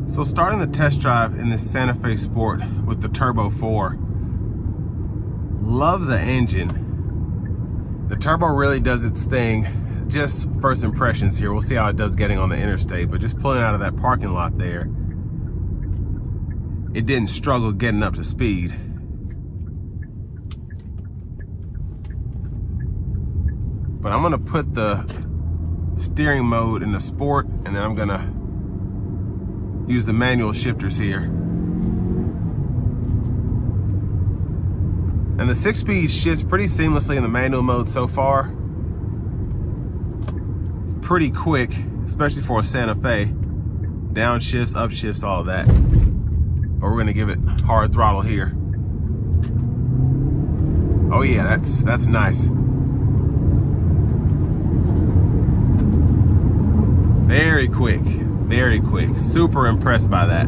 So starting the test drive in this Santa Fe Sport with the Turbo 4, love the engine. The turbo really does its thing. Just first impressions here. We'll see how it does getting on the interstate, but just pulling out of that parking lot there, it didn't struggle getting up to speed. But I'm gonna put the steering mode in the sport, and then I'm gonna use the manual shifters here. And the 6-speed shifts pretty seamlessly in the manual mode so far. Pretty quick, especially for a Santa Fe. Downshifts, upshifts, all of that. But we're gonna give it hard throttle here. Oh yeah, that's nice. Very quick, very quick. Super impressed by that.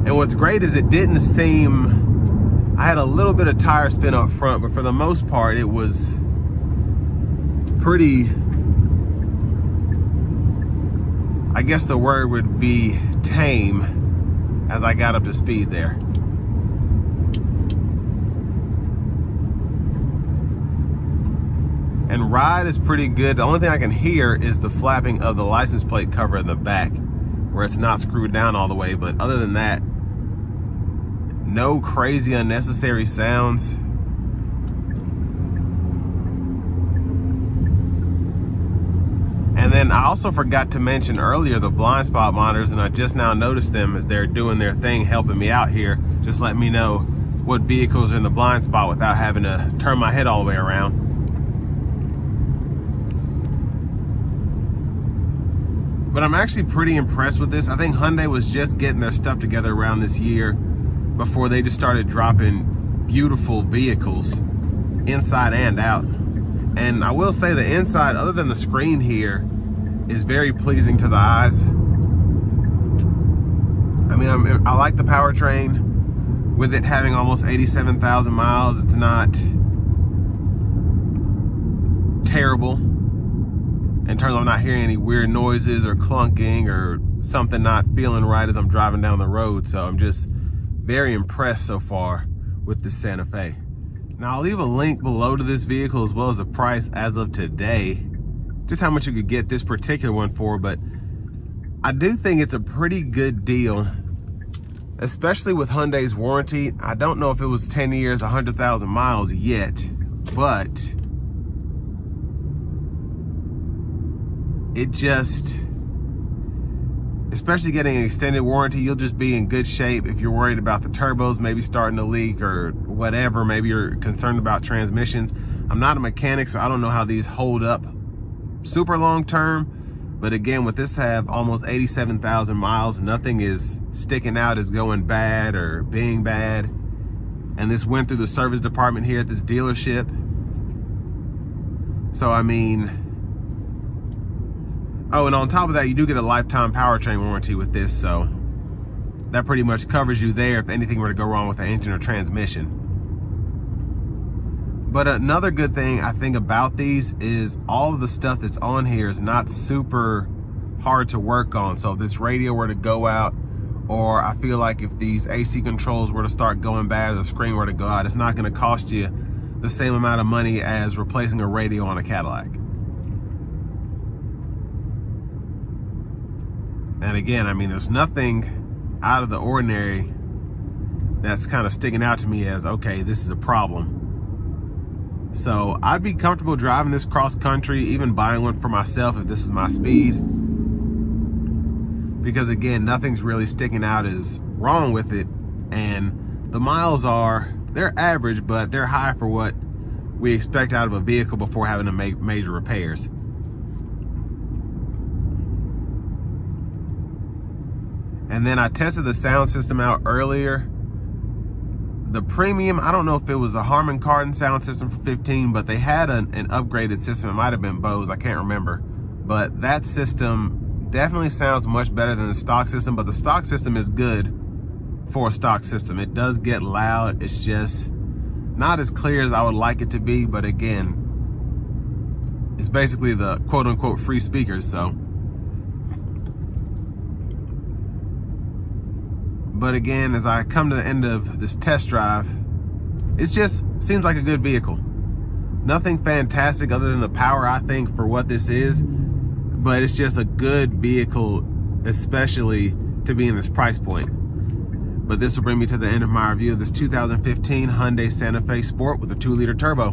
And what's great is it didn't seem, I had a little bit of tire spin up front, but for the most part it was pretty, I guess the word would be tame as I got up to speed there. And ride is pretty good. The only thing I can hear is the flapping of the license plate cover in the back where it's not screwed down all the way, but other than that, no crazy unnecessary sounds. And then I also forgot to mention earlier the blind spot monitors, and I just now noticed them as they're doing their thing, helping me out here. Just let me know what vehicles are in the blind spot without having to turn my head all the way around. But I'm actually pretty impressed with this. I think Hyundai was just getting their stuff together around this year before they just started dropping beautiful vehicles inside and out. And I will say the inside, other than the screen here, is very pleasing to the eyes. I mean, I like the powertrain. With it having almost 87,000 miles, it's not terrible in terms of I'm not hearing any weird noises or clunking or something not feeling right as I'm driving down the road. So I'm just very impressed so far with this Santa Fe. Now I'll leave a link below to this vehicle as well as the price as of today, just how much you could get this particular one for, but I do think it's a pretty good deal, especially with Hyundai's warranty. I don't know if it was 10 years, 100,000 miles yet, but it just, especially getting an extended warranty, you'll just be in good shape. If you're worried about the turbos maybe starting to leak or whatever, maybe you're concerned about transmissions. I'm not a mechanic, so I don't know how these hold up super long term, but again, with this to have almost 87,000 miles, nothing is sticking out as going bad or being bad. And this went through the service department here at this dealership. So I mean, oh, and on top of that, you do get a lifetime powertrain warranty with this, so that pretty much covers you there if anything were to go wrong with the engine or transmission. But another good thing I think about these is all of the stuff that's on here is not super hard to work on. So if this radio were to go out, or I feel like if these AC controls were to start going bad or the screen were to go out, it's not going to cost you the same amount of money as replacing a radio on a Cadillac. And again, I mean, there's nothing out of the ordinary that's kind of sticking out to me as, okay, this is a problem. So I'd be comfortable driving this cross country, even buying one for myself if this is my speed. Because again, nothing's really sticking out as wrong with it. And the miles they're average, but they're high for what we expect out of a vehicle before having to make major repairs. And then I tested the sound system out earlier. The premium, I don't know if it was a Harman Kardon sound system for 15, but they had an upgraded system. It might have been Bose, I can't remember. But that system definitely sounds much better than the stock system, but the stock system is good for a stock system. It does get loud. It's just not as clear as I would like it to be, but again, it's basically the quote-unquote free speakers, so. But again, as I come to the end of this test drive, it just seems like a good vehicle. Nothing fantastic other than the power, I think, for what this is, but it's just a good vehicle, especially to be in this price point. But this will bring me to the end of my review of this 2015 Hyundai Santa Fe Sport with a 2-liter turbo.